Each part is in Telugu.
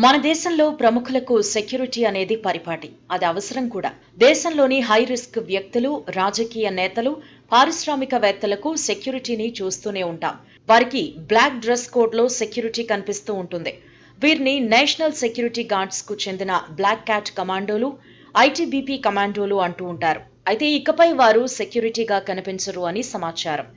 మన దేశంలో ప్రముఖులకు సెక్యూరిటీ అనేది పరిపాటి. అది అవసరం కూడా. దేశంలోని హై రిస్క్ వ్యక్తులు, రాజకీయ నేతలు, పారిశ్రామికవేత్తలకు సెక్యూరిటీని చూస్తూనే ఉంటాం. వారికి బ్లాక్ డ్రెస్ కోడ్ లో సెక్యూరిటీ కనిపిస్తూ ఉంటుంది. వీరిని నేషనల్ సెక్యూరిటీ గార్డ్స్ కు చెందిన బ్లాక్ క్యాట్ కమాండోలు, ఐటీబీపీ కమాండోలు అంటూ ఉంటారు. అయితే ఇకపై వారు సెక్యూరిటీగా కనిపించరు అని సమాచారం.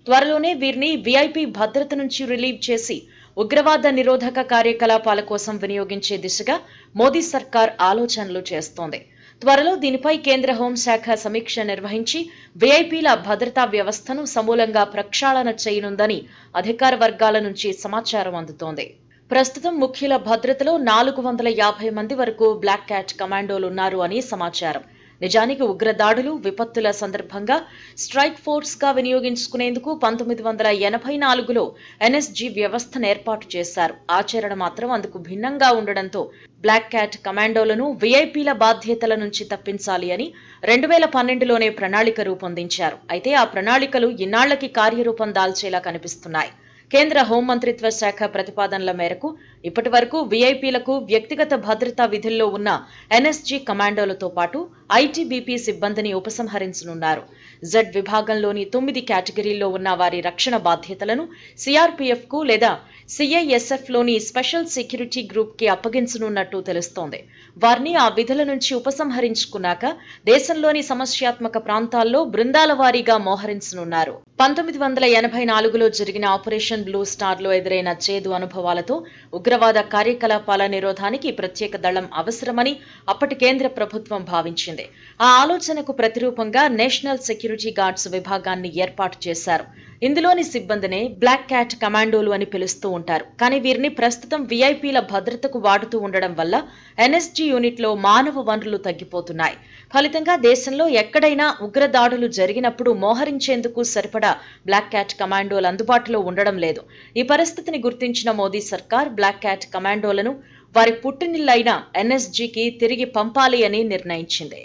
త్వరలోనే వీరిని విఐపి భద్రత నుంచి రిలీవ్ చేసి ఉగ్రవాద నిరోధక కార్యకలాపాల కోసం వినియోగించే దిశగా మోదీ సర్కార్ ఆలోచనలు చేస్తోంది. త్వరలో దీనిపై కేంద్ర హోంశాఖ సమీక్ష నిర్వహించి విఐపీల భద్రతా వ్యవస్థను సమూలంగా ప్రక్షాళన చేయనుందని అధికార వర్గాల నుంచి సమాచారం అందుతోంది. ప్రస్తుతం ముఖ్యుల భద్రతలో 450 మంది వరకు బ్లాక్ క్యాట్ కమాండోలున్నారు అని సమాచారం. నిజానికి ఉగ్రదాడులు, విపత్తుల సందర్భంగా స్ట్రైక్ ఫోర్స్ గా వినియోగించుకునేందుకు 1984లో ఎన్ఎస్జీ వ్యవస్థను ఏర్పాటు చేశారు. ఆచరణ మాత్రం అందుకు భిన్నంగా ఉండడంతో బ్లాక్ క్యాట్ కమాండోలను విఐపీల బాధ్యతల నుంచి తప్పించాలి అని 2012లోనే ప్రణాళిక రూపొందించారు. అయితే ఆ ప్రణాళికలు ఇన్నాళ్లకి కార్యరూపం దాల్చేలా కనిపిస్తున్నాయి. కేంద్ర హోంమంత్రిత్వ శాఖ ప్రతిపాదనల మేరకు ఇప్పటి వరకు విఐపీలకు వ్యక్తిగత భద్రతా విధుల్లో ఉన్న ఎన్ఎస్జీ కమాండోలతో పాటు ఐటీబీపీ సిబ్బందిని ఉపసంహరించనున్నారు. జెడ్ విభాగంలోని 9 కేటగిరీల్లో ఉన్న వారి రక్షణ బాధ్యతలను సిఆర్పీఎఫ్ కు లేదా సిఐఎస్ఎఫ్ లోని స్పెషల్ సెక్యూరిటీ గ్రూప్ కి అప్పగించనున్నట్టు తెలుస్తోంది. వారిని ఆ విధుల నుంచి ఉపసంహరించుకున్నాక దేశంలోని సమస్యాత్మక ప్రాంతాల్లో బృందాల వారీగా మోహరించనున్నారు. 1984లో జరిగిన ఆపరేషన్ బ్లూ స్టార్ లో ఎదురైన చేదు అనుభవాలతో ఉగ్రవాద కార్యకలాపాల నిరోధానికి ప్రత్యేక దళం అవసరమని అప్పటి కేంద్ర ప్రభుత్వం భావించింది. ఆ ఆలోచనకు ప్రతిరూపంగా నేషనల్ సెక్యూరిటీ గార్డ్స్ విభాగాన్ని ఏర్పాటు చేశారు. ఇందులోని సిబ్బందినే బ్లాక్ క్యాట్ కమాండోలు అని పిలుస్తూ ఉంటారు. కానీ వీరిని ప్రస్తుతం విఐపీల భద్రతకు వాడుతూ ఉండడం వల్ల ఎన్ఎస్జీ యూనిట్ లో మానవ వనరులు తగ్గిపోతున్నాయి. ఫలితంగా దేశంలో ఎక్కడైనా ఉగ్రదాడులు జరిగినప్పుడు మోహరించేందుకు సరిపడా బ్లాక్ క్యాట్ కమాండోలు అందుబాటులో ఉండడం లేదు. ఈ పరిస్థితిని గుర్తించిన మోదీ సర్కార్ బ్లాక్ క్యాట్ కమాండోలను వారి పుట్టినిల్లైన ఎన్ఎస్జీకి తిరిగి పంపాలి అని నిర్ణయించింది.